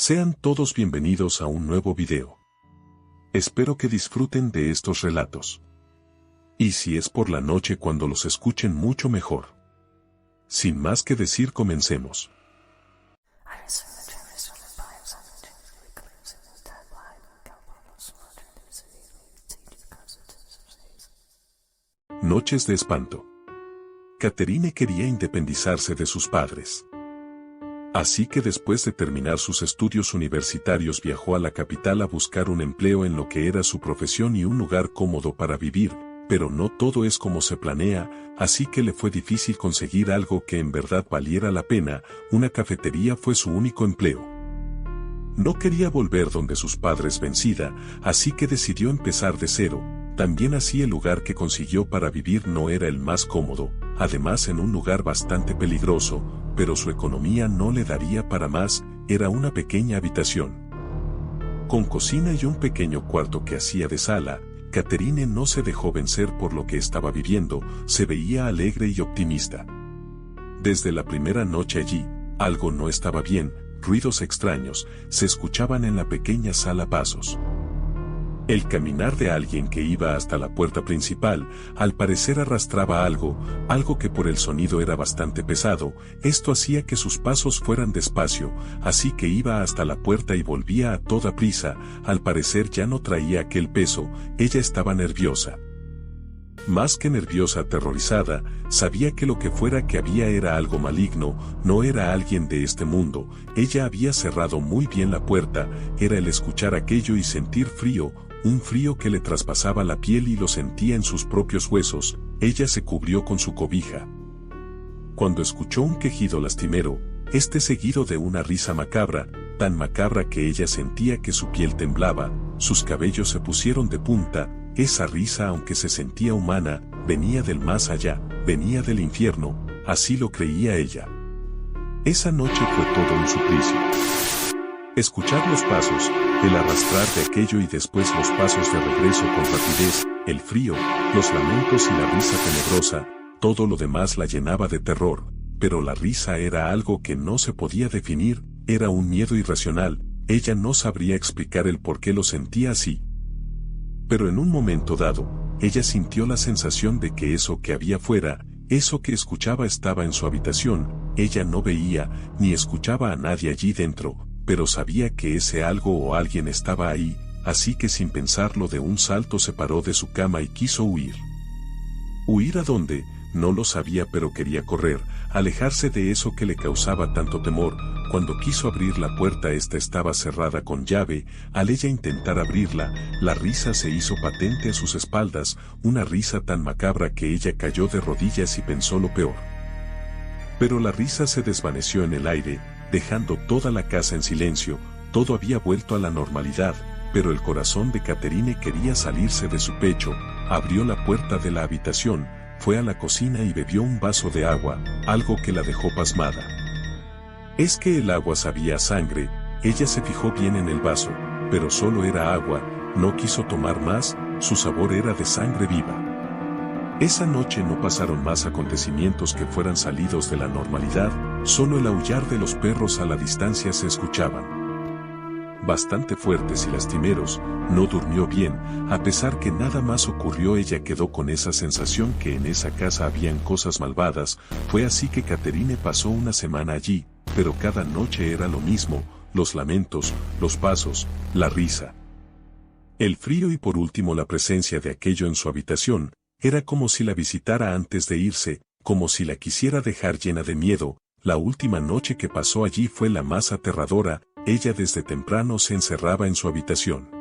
Sean todos bienvenidos a un nuevo video. Espero que disfruten de estos relatos. Y si es por la noche cuando los escuchen mucho mejor. Sin más que decir, comencemos. Noches de espanto. Catherine quería independizarse de sus padres. Así que después de terminar sus estudios universitarios viajó a la capital a buscar un empleo en lo que era su profesión y un lugar cómodo para vivir, pero no todo es como se planea, así que le fue difícil conseguir algo que en verdad valiera la pena. Una cafetería fue su único empleo. No quería volver donde sus padres vencida, así que decidió empezar de cero. También así el lugar que consiguió para vivir no era el más cómodo, además en un lugar bastante peligroso, pero su economía no le daría para más. Era una pequeña habitación con cocina y un pequeño cuarto que hacía de sala. Catherine no se dejó vencer por lo que estaba viviendo, se veía alegre y optimista. Desde la primera noche allí, algo no estaba bien, ruidos extraños se escuchaban en la pequeña sala, pasos. El caminar de alguien que iba hasta la puerta principal, al parecer arrastraba algo que por el sonido era bastante pesado. Esto hacía que sus pasos fueran despacio, así que iba hasta la puerta y volvía a toda prisa. Al parecer ya no traía aquel peso, ella estaba nerviosa. Más que nerviosa, aterrorizada, sabía que lo que fuera que había era algo maligno, no era alguien de este mundo. Ella había cerrado muy bien la puerta, era el escuchar aquello y sentir frío, un frío que le traspasaba la piel y lo sentía en sus propios huesos. Ella se cubrió con su cobija, cuando escuchó un quejido lastimero, seguido de una risa macabra, tan macabra que ella sentía que su piel temblaba, sus cabellos se pusieron de punta. Esa risa, aunque se sentía humana, venía del más allá, venía del infierno, así lo creía ella. Esa noche fue todo un suplicio. Escuchar los pasos, el arrastrar de aquello y después los pasos de regreso con rapidez, el frío, los lamentos y la risa tenebrosa, todo lo demás la llenaba de terror, pero la risa era algo que no se podía definir, era un miedo irracional. Ella no sabría explicar el por qué lo sentía así. Pero en un momento dado, ella sintió la sensación de que eso que había fuera, eso que escuchaba estaba en su habitación. Ella no veía ni escuchaba a nadie allí dentro, pero sabía que ese algo o alguien estaba ahí, así que sin pensarlo de un salto se paró de su cama y quiso huir. ¿Huir a dónde? No lo sabía, pero quería correr, alejarse de eso que le causaba tanto temor. Cuando quiso abrir la puerta, esta estaba cerrada con llave. Al ella intentar abrirla, la risa se hizo patente a sus espaldas, una risa tan macabra que ella cayó de rodillas y pensó lo peor. Pero la risa se desvaneció en el aire, dejando toda la casa en silencio. Todo había vuelto a la normalidad, pero el corazón de Catherine quería salirse de su pecho. Abrió la puerta de la habitación, fue a la cocina y bebió un vaso de agua, algo que la dejó pasmada. Es que el agua sabía a sangre. Ella se fijó bien en el vaso, pero solo era agua, no quiso tomar más, su sabor era de sangre viva. Esa noche no pasaron más acontecimientos que fueran salidos de la normalidad, solo el aullar de los perros a la distancia se escuchaban. Bastante fuertes y lastimeros. No durmió bien, a pesar que nada más ocurrió. Ella quedó con esa sensación que en esa casa habían cosas malvadas. Fue así que Catherine pasó una semana allí, pero cada noche era lo mismo, los lamentos, los pasos, la risa, el frío y por último la presencia de aquello en su habitación. Era como si la visitara antes de irse, como si la quisiera dejar llena de miedo. La última noche que pasó allí fue la más aterradora. Ella desde temprano se encerraba en su habitación.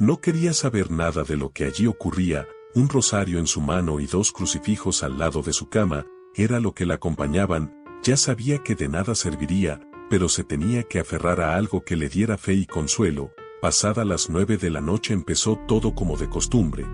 No quería saber nada de lo que allí ocurría. Un rosario en su mano y 2 crucifijos al lado de su cama, era lo que la acompañaban. Ya sabía que de nada serviría, pero se tenía que aferrar a algo que le diera fe y consuelo. Pasada las 9 de la noche empezó todo como de costumbre.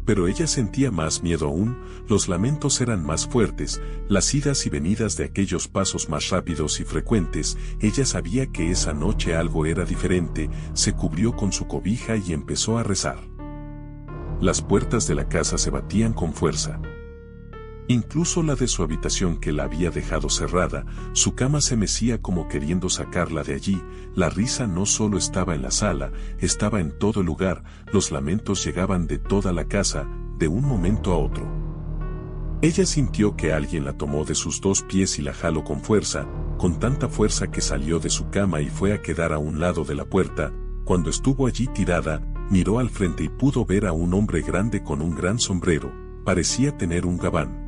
Pero ella sentía más miedo aún, los lamentos eran más fuertes, las idas y venidas de aquellos pasos más rápidos y frecuentes. Ella sabía que esa noche algo era diferente, se cubrió con su cobija y empezó a rezar. Las puertas de la casa se batían con fuerza. Incluso la de su habitación que la había dejado cerrada, su cama se mecía como queriendo sacarla de allí, la risa no solo estaba en la sala, estaba en todo el lugar, los lamentos llegaban de toda la casa, de un momento a otro. Ella sintió que alguien la tomó de sus dos pies y la jaló con tanta fuerza que salió de su cama y fue a quedar a un lado de la puerta. Cuando estuvo allí tirada, miró al frente y pudo ver a un hombre grande con un gran sombrero, parecía tener un gabán,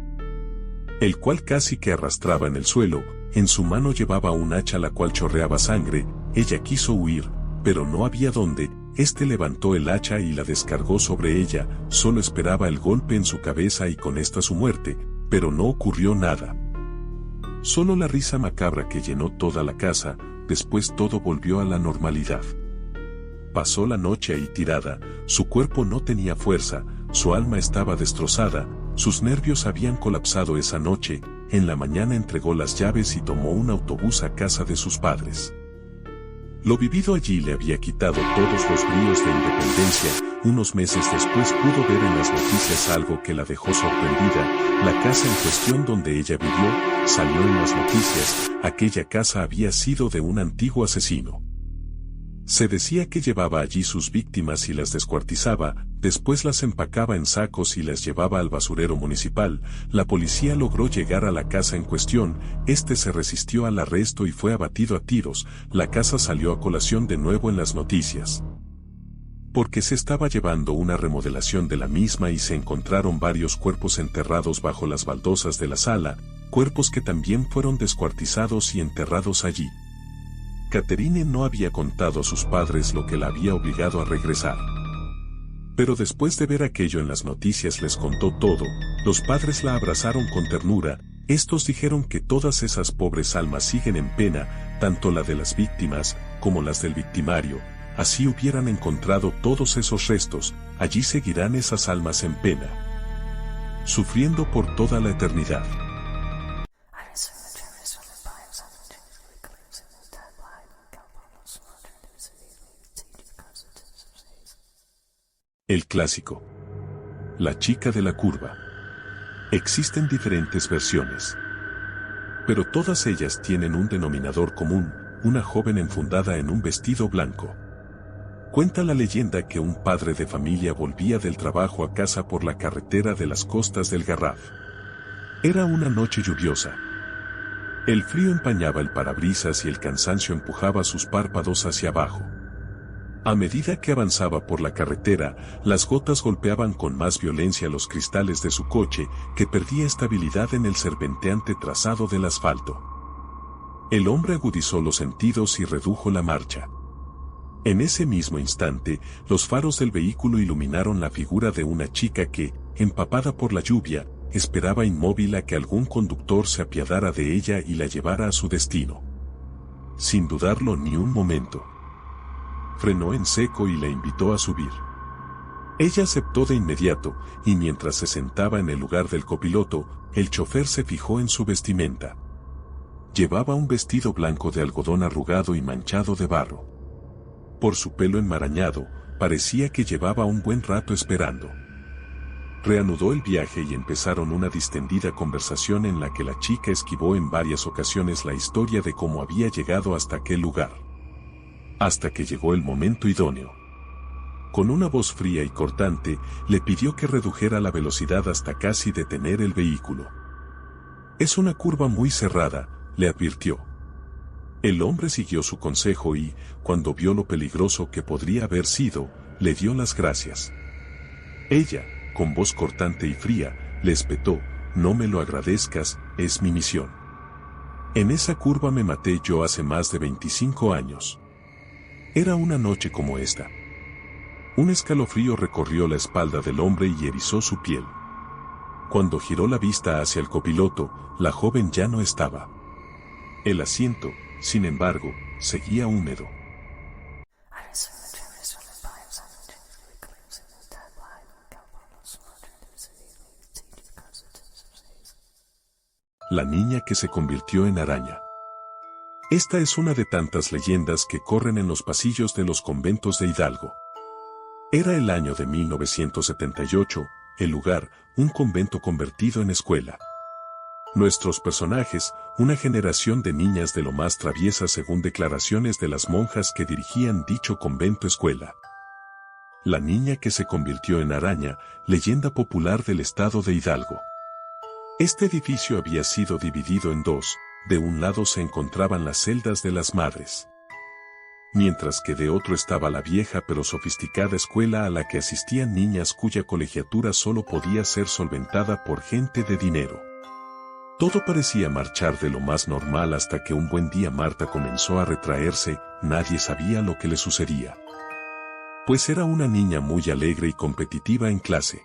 el cual casi que arrastraba en el suelo, en su mano llevaba un hacha la cual chorreaba sangre. Ella quiso huir, pero no había dónde. Este levantó el hacha y la descargó sobre ella, solo esperaba el golpe en su cabeza y con esta su muerte, pero no ocurrió nada. Solo la risa macabra que llenó toda la casa, después todo volvió a la normalidad. Pasó la noche ahí tirada, su cuerpo no tenía fuerza, su alma estaba destrozada, sus nervios habían colapsado esa noche. En la mañana entregó las llaves y tomó un autobús a casa de sus padres. Lo vivido allí le había quitado todos los bríos de independencia. Unos meses después pudo ver en las noticias algo que la dejó sorprendida. La casa en cuestión donde ella vivió, salió en las noticias. Aquella casa había sido de un antiguo asesino. Se decía que llevaba allí sus víctimas y las descuartizaba, después las empacaba en sacos y las llevaba al basurero municipal. La policía logró llegar a la casa en cuestión, este se resistió al arresto y fue abatido a tiros. La casa salió a colación de nuevo en las noticias, porque se estaba llevando una remodelación de la misma y se encontraron varios cuerpos enterrados bajo las baldosas de la sala, cuerpos que también fueron descuartizados y enterrados allí. Catherine no había contado a sus padres lo que la había obligado a regresar. Pero después de ver aquello en las noticias les contó todo. Los padres la abrazaron con ternura. Estos dijeron que todas esas pobres almas siguen en pena, tanto la de las víctimas como las del victimario. Así hubieran encontrado todos esos restos, allí seguirán esas almas en pena, sufriendo por toda la eternidad. El clásico. La chica de la curva. Existen diferentes versiones, pero todas ellas tienen un denominador común, una joven enfundada en un vestido blanco. Cuenta la leyenda que un padre de familia volvía del trabajo a casa por la carretera de las costas del Garraf. Era una noche lluviosa. El frío empañaba el parabrisas y el cansancio empujaba sus párpados hacia abajo. A medida que avanzaba por la carretera, las gotas golpeaban con más violencia los cristales de su coche, que perdía estabilidad en el serpenteante trazado del asfalto. El hombre agudizó los sentidos y redujo la marcha. En ese mismo instante, los faros del vehículo iluminaron la figura de una chica que, empapada por la lluvia, esperaba inmóvil a que algún conductor se apiadara de ella y la llevara a su destino. Sin dudarlo ni un momento, frenó en seco y la invitó a subir. Ella aceptó de inmediato, y mientras se sentaba en el lugar del copiloto, el chofer se fijó en su vestimenta. Llevaba un vestido blanco de algodón arrugado y manchado de barro. Por su pelo enmarañado, parecía que llevaba un buen rato esperando. Reanudó el viaje y empezaron una distendida conversación en la que la chica esquivó en varias ocasiones la historia de cómo había llegado hasta aquel lugar. Hasta que llegó el momento idóneo. Con una voz fría y cortante, le pidió que redujera la velocidad hasta casi detener el vehículo. Es una curva muy cerrada, le advirtió. El hombre siguió su consejo y, cuando vio lo peligroso que podría haber sido, le dio las gracias. Ella, con voz cortante y fría, le espetó: no me lo agradezcas, es mi misión. En esa curva me maté yo hace más de 25 años. Era una noche como esta. Un escalofrío recorrió la espalda del hombre y erizó su piel. Cuando giró la vista hacia el copiloto, la joven ya no estaba. El asiento, sin embargo, seguía húmedo. La niña que se convirtió en araña. Esta es una de tantas leyendas que corren en los pasillos de los conventos de Hidalgo. Era el año de 1978, el lugar, un convento convertido en escuela. Nuestros personajes, una generación de niñas de lo más traviesas según declaraciones de las monjas que dirigían dicho convento escuela. La niña que se convirtió en araña, leyenda popular del estado de Hidalgo. Este edificio había sido dividido en dos, de un lado se encontraban las celdas de las madres, mientras que de otro estaba la vieja pero sofisticada escuela a la que asistían niñas cuya colegiatura solo podía ser solventada por gente de dinero. Todo parecía marchar de lo más normal hasta que un buen día Marta comenzó a retraerse, nadie sabía lo que le sucedía. Pues era una niña muy alegre y competitiva en clase.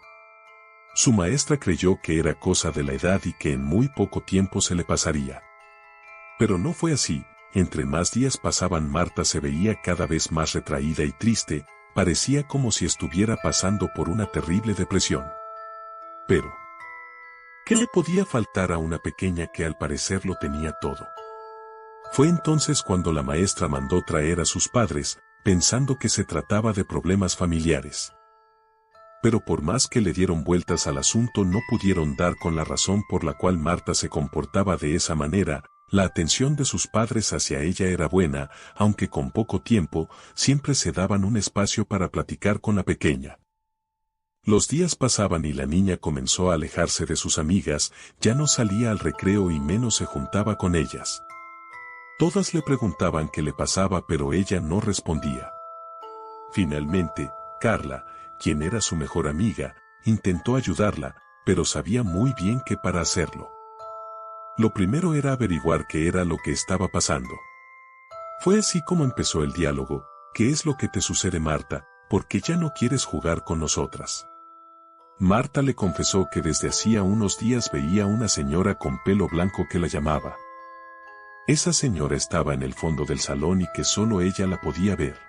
Su maestra creyó que era cosa de la edad y que en muy poco tiempo se le pasaría. Pero no fue así, entre más días pasaban Marta se veía cada vez más retraída y triste, parecía como si estuviera pasando por una terrible depresión. Pero ¿qué le podía faltar a una pequeña que al parecer lo tenía todo? Fue entonces cuando la maestra mandó traer a sus padres, pensando que se trataba de problemas familiares. Pero por más que le dieron vueltas al asunto no pudieron dar con la razón por la cual Marta se comportaba de esa manera. La atención de sus padres hacia ella era buena, aunque con poco tiempo, siempre se daban un espacio para platicar con la pequeña. Los días pasaban y la niña comenzó a alejarse de sus amigas, ya no salía al recreo y menos se juntaba con ellas. Todas le preguntaban qué le pasaba pero ella no respondía. Finalmente, Carla, quien era su mejor amiga, intentó ayudarla, pero sabía muy bien que para hacerlo. Lo primero era averiguar qué era lo que estaba pasando. Fue así como empezó el diálogo. ¿Qué es lo que te sucede, Marta? ¿Por qué ya no quieres jugar con nosotras? Marta le confesó que desde hacía unos días veía una señora con pelo blanco que la llamaba. Esa señora estaba en el fondo del salón y que solo ella la podía ver.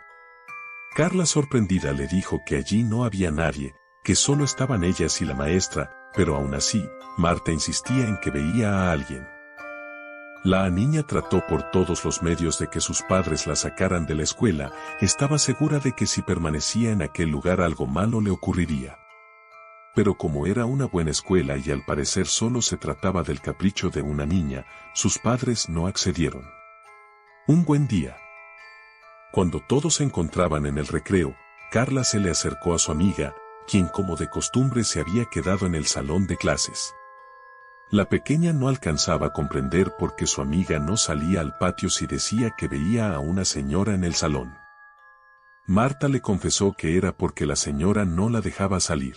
Carla, sorprendida, le dijo que allí no había nadie, que solo estaban ellas y la maestra, pero aún así, Marta insistía en que veía a alguien. La niña trató por todos los medios de que sus padres la sacaran de la escuela, estaba segura de que si permanecía en aquel lugar algo malo le ocurriría. Pero como era una buena escuela y al parecer solo se trataba del capricho de una niña, sus padres no accedieron. Un buen día, cuando todos se encontraban en el recreo, Carla se le acercó a su amiga, quien como de costumbre se había quedado en el salón de clases. La pequeña no alcanzaba a comprender por qué su amiga no salía al patio si decía que veía a una señora en el salón. Marta le confesó que era porque la señora no la dejaba salir.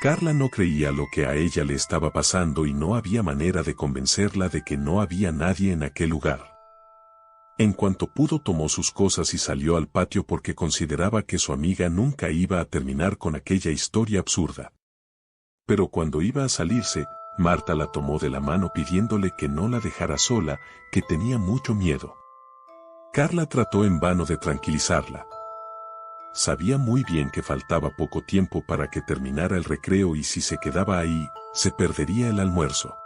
Carla no creía lo que a ella le estaba pasando y no había manera de convencerla de que no había nadie en aquel lugar. En cuanto pudo tomó sus cosas y salió al patio porque consideraba que su amiga nunca iba a terminar con aquella historia absurda. Pero cuando iba a salirse, Marta la tomó de la mano pidiéndole que no la dejara sola, que tenía mucho miedo. Carla trató en vano de tranquilizarla. Sabía muy bien que faltaba poco tiempo para que terminara el recreo y si se quedaba ahí, se perdería el almuerzo.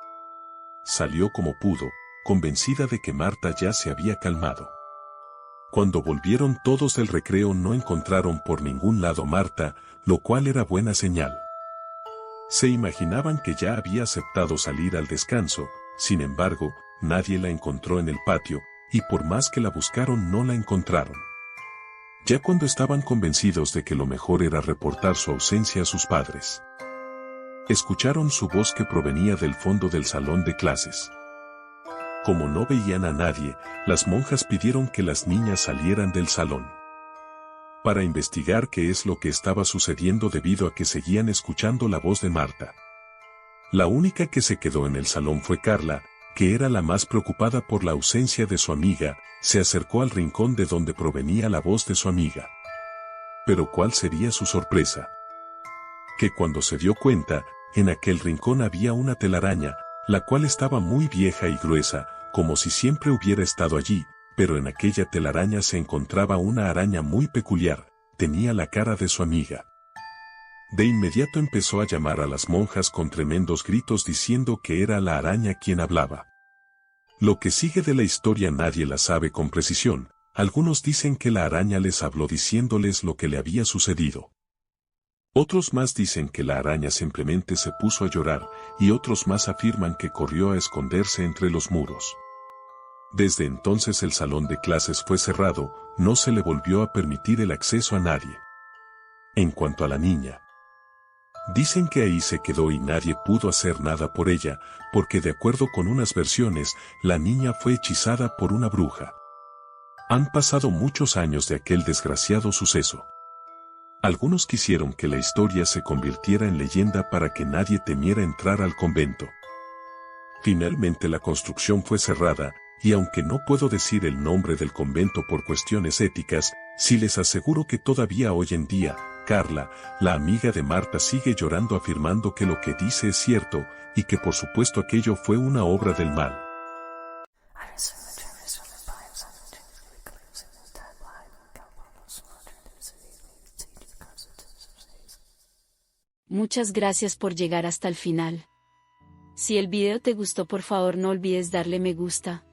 Salió como pudo, convencida de que Marta ya se había calmado. Cuando volvieron todos del recreo no encontraron por ningún lado Marta, lo cual era buena señal. Se imaginaban que ya había aceptado salir al descanso, sin embargo, nadie la encontró en el patio, y por más que la buscaron no la encontraron. Ya cuando estaban convencidos de que lo mejor era reportar su ausencia a sus padres, escucharon su voz que provenía del fondo del salón de clases. Como no veían a nadie, las monjas pidieron que las niñas salieran del salón para investigar qué es lo que estaba sucediendo debido a que seguían escuchando la voz de Marta. La única que se quedó en el salón fue Carla, que era la más preocupada por la ausencia de su amiga, se acercó al rincón de donde provenía la voz de su amiga. Pero ¿cuál sería su sorpresa? Que cuando se dio cuenta, en aquel rincón había una telaraña, la cual estaba muy vieja y gruesa, como si siempre hubiera estado allí, pero en aquella telaraña se encontraba una araña muy peculiar, tenía la cara de su amiga. De inmediato empezó a llamar a las monjas con tremendos gritos diciendo que era la araña quien hablaba. Lo que sigue de la historia nadie la sabe con precisión, algunos dicen que la araña les habló diciéndoles lo que le había sucedido. Otros más dicen que la araña simplemente se puso a llorar, y otros más afirman que corrió a esconderse entre los muros. Desde entonces el salón de clases fue cerrado, no se le volvió a permitir el acceso a nadie. En cuanto a la niña, dicen que ahí se quedó y nadie pudo hacer nada por ella, porque de acuerdo con unas versiones, la niña fue hechizada por una bruja. Han pasado muchos años de aquel desgraciado suceso. Algunos quisieron que la historia se convirtiera en leyenda para que nadie temiera entrar al convento. Finalmente la construcción fue cerrada, y aunque no puedo decir el nombre del convento por cuestiones éticas, sí les aseguro que todavía hoy en día, Carla, la amiga de Marta, sigue llorando afirmando que lo que dice es cierto, y que por supuesto aquello fue una obra del mal. Muchas gracias por llegar hasta el final. Si el video te gustó, por favor no olvides darle me gusta,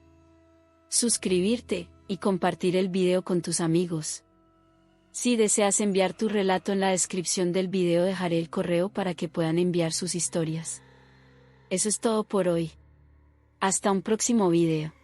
suscribirte y compartir el video con tus amigos. Si deseas enviar tu relato, en la descripción del video dejaré el correo para que puedan enviar sus historias. Eso es todo por hoy. Hasta un próximo video.